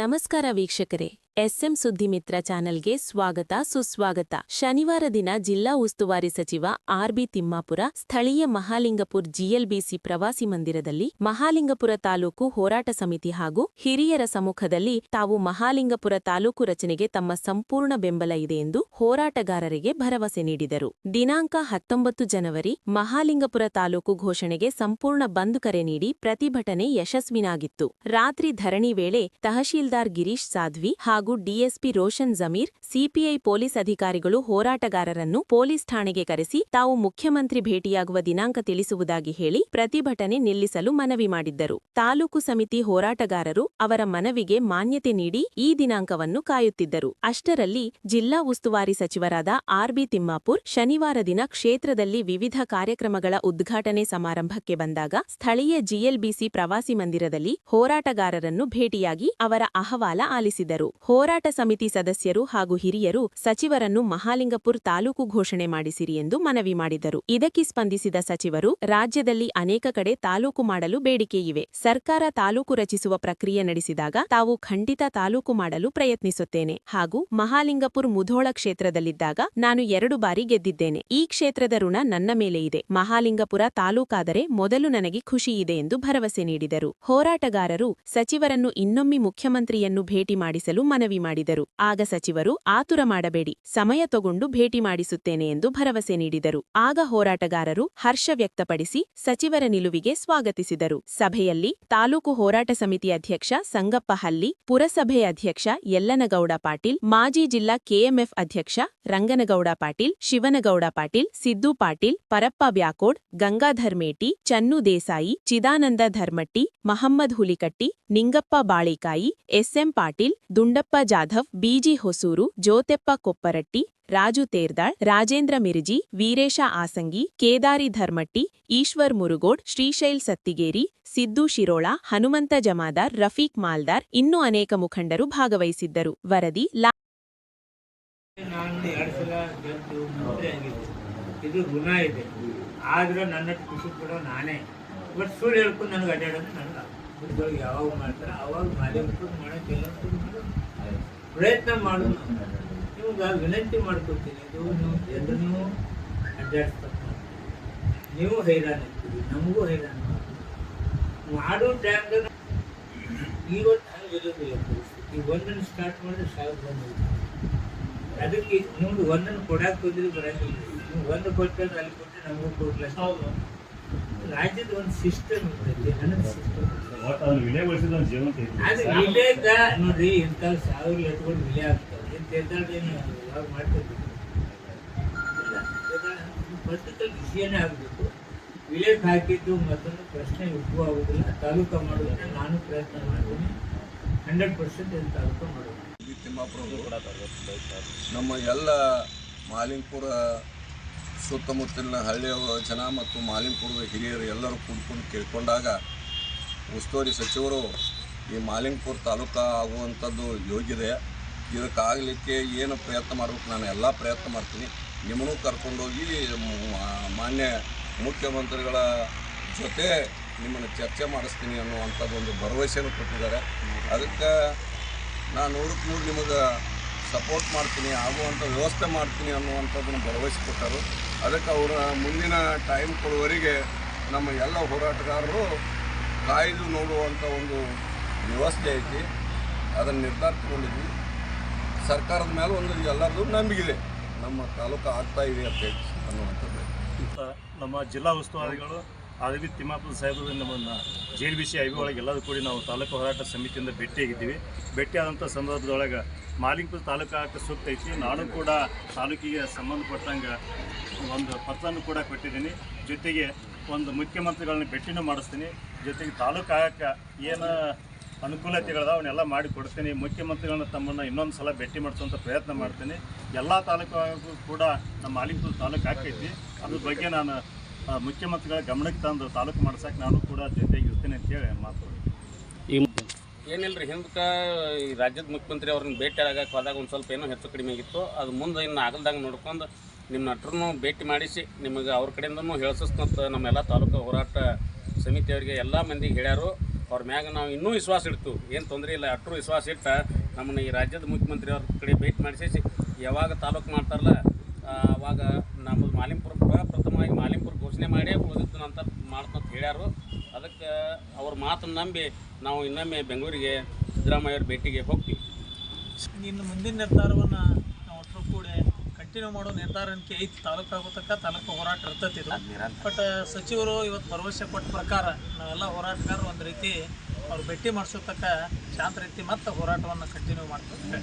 ನಮಸ್ಕಾರ ವೀಕ್ಷಕರೇ, ಎಸ್ಎಂ ಸುದ್ದಿಮಿತ್ರ ಚಾನೆಲ್ಗೆ ಸ್ವಾಗತ ಸುಸ್ವಾಗತ. ಶನಿವಾರ ದಿನ ಜಿಲ್ಲಾ ಉಸ್ತುವಾರಿ ಸಚಿವ ಆರ್.ಬಿ. ತಿಮ್ಮಾಪುರ ಸ್ಥಳೀಯ ಮಹಾಲಿಂಗಪುರ ಜಿಎಲ್ಬಿಸಿ ಪ್ರವಾಸಿ ಮಂದಿರದಲ್ಲಿ ಮಹಾಲಿಂಗಪುರ ತಾಲೂಕು ಹೋರಾಟ ಸಮಿತಿ ಹಾಗೂ ಹಿರಿಯರ ಸಮ್ಮುಖದಲ್ಲಿ ತಾವು ಮಹಾಲಿಂಗಪುರ ತಾಲೂಕು ರಚನೆಗೆ ತಮ್ಮ ಸಂಪೂರ್ಣ ಬೆಂಬಲ ಇದೆ ಎಂದು ಹೋರಾಟಗಾರರಿಗೆ ಭರವಸೆ ನೀಡಿದರು. ದಿನಾಂಕ 19 ಜನವರಿ ಮಹಾಲಿಂಗಪುರ ತಾಲೂಕು ಘೋಷಣೆಗೆ ಸಂಪೂರ್ಣ ಬಂದ್ ಕರೆ ನೀಡಿ ಪ್ರತಿಭಟನೆ ಯಶಸ್ವಿನಾಗಿತ್ತು. ರಾತ್ರಿ ಧರಣಿ ವೇಳೆ ತಹಶೀಲ್ದಾರ್ ಗಿರೀಶ್ ಸಾಧ್ವಿ ಹಾಗೂ DSP Roshan Zameer, CPI police ಅಧಿಕಾರಿಗಳು ಹೋರಾಟಗಾರರನ್ನು ಪೊಲೀಸ್ ಠಾಣೆಗೆ ಕರೆಸಿ ತಾವು ಮುಖ್ಯಮಂತ್ರಿ ಭೇಟಿಯಾಗುವ ದಿನಾಂಕ ತಿಳಿಸುವುದಾಗಿ ಹೇಳಿ ಪ್ರತಿಭಟನೆ ನಿಲ್ಲಿಸಲು ಮನವಿ ಮಾಡಿದ್ದರು. ತಾಲೂಕು ಸಮಿತಿ ಹೋರಾಟಗಾರರು ಅವರ ಮನವಿಗೆ ಮಾನ್ಯತೆ ನೀಡಿ ಈ ದಿನಾಂಕವನ್ನು ಕಾಯುತ್ತಿದ್ದರು. ಅಷ್ಟರಲ್ಲಿ ಜಿಲ್ಲಾ ಉಸ್ತುವಾರಿ ಸಚಿವರಾದ ಆರ್.ಬಿ. ತಿಮ್ಮಾಪುರ್ ಶನಿವಾರ ದಿನ ಕ್ಷೇತ್ರದಲ್ಲಿ ವಿವಿಧ ಕಾರ್ಯಕ್ರಮಗಳ ಉದ್ಘಾಟನೆ ಸಮಾರಂಭಕ್ಕೆ ಬಂದಾಗ ಸ್ಥಳೀಯ ಜಿಎಲ್ಬಿಸಿ ಪ್ರವಾಸಿ ಮಂದಿರದಲ್ಲಿ ಹೋರಾಟಗಾರರನ್ನು ಭೇಟಿಯಾಗಿ ಅವರ ಅಹವಾಲ ಆಲಿಸಿದರು. ಹೋರಾಟ ಸಮಿತಿ ಸದಸ್ಯರು ಹಾಗೂ ಹಿರಿಯರು ಸಚಿವರನ್ನು ಮಹಾಲಿಂಗಪುರ ತಾಲೂಕು ಘೋಷಣೆ ಮಾಡಿಸಿರಿ ಎಂದು ಮನವಿ ಮಾಡಿದರು. ಇದಕ್ಕೆ ಸ್ಪಂದಿಸಿದ ಸಚಿವರು, ರಾಜ್ಯದಲ್ಲಿ ಅನೇಕ ಕಡೆ ತಾಲೂಕು ಮಾಡಲು ಬೇಡಿಕೆಯಿವೆ. ಸರ್ಕಾರ ತಾಲೂಕು ರಚಿಸುವ ಪ್ರಕ್ರಿಯೆ ನಡೆಸಿದಾಗ ತಾವು ಖಂಡಿತ ತಾಲೂಕು ಮಾಡಲು ಪ್ರಯತ್ನಿಸುತ್ತೇನೆ ಹಾಗೂ ಮಹಾಲಿಂಗಪುರ ಮುಧೋಳ ಕ್ಷೇತ್ರದಲ್ಲಿದ್ದಾಗ ನಾನು 2 ಬಾರಿ ಗೆದ್ದಿದ್ದೇನೆ. ಈ ಕ್ಷೇತ್ರದ ಋಣ ನನ್ನ ಮೇಲೆ ಇದೆ. ಮಹಾಲಿಂಗಪುರ ತಾಲೂಕಾದರೆ ಮೊದಲು ನನಗೆ ಖುಷಿಯಿದೆ ಎಂದು ಭರವಸೆ ನೀಡಿದರು. ಹೋರಾಟಗಾರರು ಸಚಿವರನ್ನು ಇನ್ನೊಮ್ಮೆ ಮುಖ್ಯಮಂತ್ರಿಯನ್ನು ಭೇಟಿ ಮಾಡಿಸಲು ಮನವಿ ಮಾಡಿದರು. ಆಗ ಸಚಿವರು, ಆತುರ ಮಾಡಬೇಡಿ, ಸಮಯ ತಗೊಂಡು ಭೇಟಿ ಮಾಡಿಸುತ್ತೇನೆ ಎಂದು ಭರವಸೆ ನೀಡಿದರು. ಆಗ ಹೋರಾಟಗಾರರು ಹರ್ಷ ವ್ಯಕ್ತಪಡಿಸಿ ಸಚಿವರ ನಿಲುವಿಗೆ ಸ್ವಾಗತಿಸಿದರು. ಸಭೆಯಲ್ಲಿ ತಾಲೂಕು ಹೋರಾಟ ಸಮಿತಿ ಅಧ್ಯಕ್ಷ ಸಂಗಪ್ಪ ಹಲ್ಲಿ, ಪುರಸಭೆ ಅಧ್ಯಕ್ಷ ಯಲ್ಲನಗೌಡ ಪಾಟೀಲ್, ಮಾಜಿ ಜಿಲ್ಲಾ ಕೆಎಂಎಫ್ ಅಧ್ಯಕ್ಷ ರಂಗನಗೌಡ ಪಾಟೀಲ್, ಶಿವನಗೌಡ ಪಾಟೀಲ್, ಸಿದ್ದು ಪಾಟೀಲ್, ಪರಪ್ಪ ಬ್ಯಾಕೋಡ್, ಗಂಗಾಧರ್ ಮೇಟಿ, ಚನ್ನು ದೇಸಾಯಿ, ಚಿದಾನಂದ ಧರ್ಮಟ್ಟಿ, ಮಹಮ್ಮದ್ ಹುಲಿಕಟ್ಟಿ, ನಿಂಗಪ್ಪ ಬಾಳಿಕಾಯಿ, ಎಸ್ಎಂ ಪಾಟೀಲ್, ದುಂಡಪ್ಪ ಜಾಧವ್, ಬಿಜಿ ಹೊಸೂರು, ಜ್ಯೋತೆಪ್ಪ ಕೊಪ್ಪರಟ್ಟಿ, ರಾಜು ತೇರ್ದಾಳ್, ರಾಜೇಂದ್ರ ಮಿರ್ಜಿ, ವೀರೇಶ ಆಸಂಗಿ, ಕೇದಾರಿ ಧರ್ಮಟ್ಟಿ, ಈಶ್ವರ್ ಮುರುಗೋಡ್, ಶ್ರೀಶೈಲ್ ಸತ್ತಿಗೇರಿ, ಸಿದ್ದು ಶಿರೋಳ, ಹನುಮಂತ ಜಮಾದಾರ್, ರಫೀಕ್ ಮಾಲ್ದಾರ್ ಇನ್ನೂ ಅನೇಕ ಮುಖಂಡರು ಭಾಗವಹಿಸಿದ್ದರು. ವರದಿ ಇದು ಋಣ ಇದೆ. ಆದ್ರೆ ನನ್ನ ಖುಷಿ ಕೊಡೋ ನಾನೇ. ಬಟ್ ಸುಳ್ಳು ಹೇಳ್ಕೊಂಡು ನನಗೆ ಅಡ್ಡಾಡೋದು ನನಗೆ ಯಾವಾಗ ಮಾಡ್ತಾರೆ ಅವಾಗ ಮಾಲಿಂಗಪುರ ಮಾಡೋಕೆ ಪ್ರಯತ್ನ ಮಾಡೋದು. ನಿಮ್ಗೆ ವಿನಂತಿ ಮಾಡ್ಕೊತೀನಿ, ಇದು ನೀವು ಎಲ್ಲರೂ ಅಡ್ಡಾಡಿಸ್ಬೇಕು. ನೀವು ಹೈರಾಣ ಇರ್ತೀವಿ, ನಮಗೂ ಹೈರಾಣ ಮಾಡೋ ಟೈಮ್ದಾಗ ಇವತ್ತು ಇರೋದಿಲ್ಲ ಪರಿಸ್ಥಿತಿ. ಈಗ ಒಂದನ್ನು ಸ್ಟಾರ್ಟ್ ಮಾಡಿದ್ರೆ 1000 ಬಂದಿಲ್ಲ. ಅದಕ್ಕೆ ನಿಮ್ದು ಒಂದನ್ನು ಕೊಡಕ್ಕೆ ಹೋದ್ರೆ ಬರೋಂಗಿಲ್ಲ. ನೀವು ಒಂದು ಕೊಟ್ಟರೆ ಅಲ್ಲಿ ಕೊಟ್ಟರೆ ನಮಗೂ ಕೊಡ್ಲ. ರಾಜ್ಯದ ಒಂದು ಸಿಸ್ಟಮ್ ಇರ್ತೈತಿ, ಹಣದ ಸಿಸ್ಟಮ್. ಅದು ವಿಲೇಗ ನೋಡ್ರಿ, ಇಂಥ 1000 ಲಟ್ಕೊಂಡು ವಿಲೇ ಆಗ್ತವೆ. ಏನು ಯಾವಾಗ ಮಾಡ್ತಿರ್ತೀವಿ ಪರ್ಟಿಕಲ್ ವಿಷಯನೇ ಆಗಬೇಕು. ವಿಲೇಜ್ ಹಾಕಿದ್ದು ಮತ್ತೊಂದು ಪ್ರಶ್ನೆ ಉದ್ಭವ ಆಗೋದಿಲ್ಲ. ತಾಲೂಕು ಮಾಡೋದನ್ನ ನಾನು ಪ್ರಯತ್ನ ಮಾಡ್ತೀನಿ. 100% ತಾಲೂಕು ಮಾಡೋದು. ನಮ್ಮ ಎಲ್ಲ ಮಹಾಲಿಂಗಪುರ ಸುತ್ತಮುತ್ತಲಿನ ಹಳ್ಳಿಯ ಜನ ಮತ್ತು ಮಹಾಲಿಂಗಪುರದ ಹಿರಿಯರು ಎಲ್ಲರೂ ಕೂಡ್ಕೊಂಡು ಕೇಳ್ಕೊಂಡಾಗ ಉಸ್ತುವಾರಿ ಸಚಿವರು ಈ ಮಹಾಲಿಂಗಪುರ ತಾಲೂಕು ಆಗುವಂಥದ್ದು ಯೋಗ್ಯತೆ, ಇದಕ್ಕಾಗಲಿಕ್ಕೆ ಏನು ಪ್ರಯತ್ನ ಮಾಡಬೇಕು ನಾನು ಎಲ್ಲ ಪ್ರಯತ್ನ ಮಾಡ್ತೀನಿ. ನಿಮ್ಮನ್ನು ಕರ್ಕೊಂಡೋಗಿ ಮಾನ್ಯ ಮುಖ್ಯಮಂತ್ರಿಗಳ ಜೊತೆ ನಿಮ್ಮನ್ನು ಚರ್ಚೆ ಮಾಡಿಸ್ತೀನಿ ಅನ್ನುವಂಥದ್ದು ಒಂದು ಭರವಸೆಯನ್ನು ಕೊಟ್ಟಿದ್ದಾರೆ. ಅದಕ್ಕೆ ನಾನು 100ಕ್ಕೆ 100 ನಿಮಗೆ ಸಪೋರ್ಟ್ ಮಾಡ್ತೀನಿ, ಆಗುವಂಥ ವ್ಯವಸ್ಥೆ ಮಾಡ್ತೀನಿ ಅನ್ನುವಂಥದ್ದನ್ನು ಭರವಸೆ ಕೊಟ್ಟರು. ಅದಕ್ಕೆ ಅವರ ಮುಂದಿನ ಟೈಮ್ ಕೊಡುವವರೆಗೆ ನಮ್ಮ ಎಲ್ಲ ಹೋರಾಟಗಾರರು ಕಾಯ್ದು ನೋಡುವಂಥ ಒಂದು ವ್ಯವಸ್ಥೆ ಐತಿ. ಅದನ್ನು ನಿರ್ಧಾರ ತಗೊಂಡಿದ್ವಿ. ಸರ್ಕಾರದ ಮೇಲೆ ಒಂದು ಎಲ್ಲರದ್ದು ನಂಬಿಕೆ ನಮ್ಮ ತಾಲೂಕು ಆಗ್ತಾ ಇದೆ ಅಂತ ಅನ್ನುವಂಥದ್ದು. ನಮ್ಮ ಜಿಲ್ಲಾ ಉಸ್ತುವಾರಿಗಳು ಆರ್.ಬಿ. ತಿಮ್ಮಾಪುರ ಸಾಹೇಬರು ನಮ್ಮನ್ನು JLBC IB ಒಳಗೆ ಎಲ್ಲರೂ ಕೂಡಿ ನಾವು ತಾಲೂಕು ಹೋರಾಟ ಸಮಿತಿಯಿಂದ ಭೇಟಿಯಾಗಿದ್ದೀವಿ. ಭೇಟಿಯಾದಂಥ ಸಂದರ್ಭದೊಳಗೆ ಮಹಾಲಿಂಗಪುರ ತಾಲೂಕು ಆಗಕ್ಕೆ ಸೂಕ್ತ ಐತಿ. ನಾನು ಕೂಡ ತಾಲೂಕಿಗೆ ಸಂಬಂಧಪಟ್ಟಂಗೆ ಒಂದು ಪತ್ರವನ್ನು ಕೂಡ ಕೊಟ್ಟಿದ್ದೀನಿ. ಜೊತೆಗೆ ಒಂದು ಮುಖ್ಯಮಂತ್ರಿಗಳನ್ನ ಭೇಟಿನೂ ಮಾಡಿಸ್ತೀನಿ. ಜೊತೆಗೆ ತಾಲೂಕು ಆಗಕ್ಕೆ ಏನು ಅನುಕೂಲತೆಗಳದ ಅವನ್ನೆಲ್ಲ ಮಾಡಿ ಕೊಡ್ತೀನಿ. ಮುಖ್ಯಮಂತ್ರಿಗಳನ್ನ ತಮ್ಮನ್ನು ಇನ್ನೊಂದು ಸಲ ಭೇಟಿ ಮಾಡಿಸುವಂಥ ಪ್ರಯತ್ನ ಮಾಡ್ತೀನಿ. ಎಲ್ಲ ತಾಲೂಕು ಕೂಡ ನಮ್ಮ ಮಹಾಲಿಂಗಪುರ ತಾಲೂಕು ಆಕೈತಿ. ಅದ್ರ ಬಗ್ಗೆ ನಾನು ಮುಖ್ಯಮಂತ್ರಿಗಳ ಗಮನಕ್ಕೆ ತಂದು ತಾಲೂಕು ಮಾಡ್ಸಕ್ಕೆ ನಾನು ಕೂಡ ಜೊತೆಗೆ ಇರ್ತೀನಿ ಅಂತೇಳಿ ಮಾತಾಡ್ತೀನಿ. ಏನಿಲ್ಲ ರೀ, ಹಿಂದಕ್ಕೆ ಈ ರಾಜ್ಯದ ಮುಖ್ಯಮಂತ್ರಿ ಅವ್ರನ್ನ ಭೇಟಿ ಆಗಕ್ಕೆ ಹೋದಾಗ ಒಂದು ಸ್ವಲ್ಪ ಏನೋ ಹೆಚ್ಚು ಕಡಿಮೆ ಆಗಿತ್ತು. ಅದು ಮುಂದೆ ಇನ್ನು ಆಗಲ್ದಂಗೆ ನೋಡ್ಕೊಂಡು ನಿಮ್ಮ ನಟರನ್ನು ಭೇಟಿ ಮಾಡಿಸಿ ನಿಮಗೆ ಅವ್ರ ಕಡೆಯಿಂದನೂ ಹೇಳ್ಸಸ್ನಂತ ನಮ್ಮೆಲ್ಲ ತಾಲೂಕು ಹೋರಾಟ ಸಮಿತಿಯವರಿಗೆ ಎಲ್ಲ ಮಂದಿಗೆ ಹೇಳ್ಯಾರು. ಅವ್ರ ಮ್ಯಾಗ ನಾವು ಇನ್ನೂ ವಿಶ್ವಾಸ ಇಡ್ತು, ಏನು ತೊಂದರೆ ಇಲ್ಲ, ಅಷ್ಟರು ವಿಶ್ವಾಸ ಇಟ್ಟ ನಮ್ಮನ್ನು ಈ ರಾಜ್ಯದ ಮುಖ್ಯಮಂತ್ರಿ ಅವ್ರ ಕಡೆ ಭೇಟಿ ಮಾಡಿಸಿ ಯಾವಾಗ ತಾಲೂಕು ಮಾಡ್ತಾರಲ್ಲ ಅವಾಗ ನಮ್ಮದು ಮಾಲಿಂಪುರ ಪ್ರಥಮವಾಗಿ ಮಾಲಿಂಪುರ ಘೋಷಣೆ ಮಾಡಿ ಉಳಿದಿದ್ದು ನಂತರ ಮಾಡ್ತಂತ ಹೇಳ್ಯಾರು. ಅದಕ್ಕೆ ಅವ್ರ ಮಾತನ್ನು ನಂಬಿ ನಾವು ಇನ್ನೊಮ್ಮೆ ಬೆಂಗಳೂರಿಗೆ ಸಿದ್ದರಾಮಯ್ಯವ್ರ ಭೇಟಿಗೆ ಹೋಗ್ತೀವಿ. ಇನ್ನು ಮುಂದಿನ ನಿರ್ಧಾರವನ್ನು ನಾವು ಒಟ್ಟರು ಕೂಡ ಕಂಟಿನ್ಯೂ ಮಾಡೋ ನಿರ್ಧಾರಕ್ಕೆ ಐತಿ. ತಾಲೂಕು ಆಗೋ ತನಕ ತಾಲೂಕು ಹೋರಾಟ ಇರ್ತೈತಿಲ್ಲ. ಬಟ್ ಸಚಿವರು ಇವತ್ತು ಭರವಸೆ ಕೊಟ್ಟ ಪ್ರಕಾರ ನಾವೆಲ್ಲ ಹೋರಾಟಗಾರರು ಒಂದು ರೀತಿ ಅವ್ರು ಭೇಟಿ ಮಾಡಿಸೋ ತನಕ ಶಾಂತ ರೀತಿ ಮತ್ತೆ ಹೋರಾಟವನ್ನು ಕಂಟಿನ್ಯೂ ಮಾಡ್ತೀವಿ.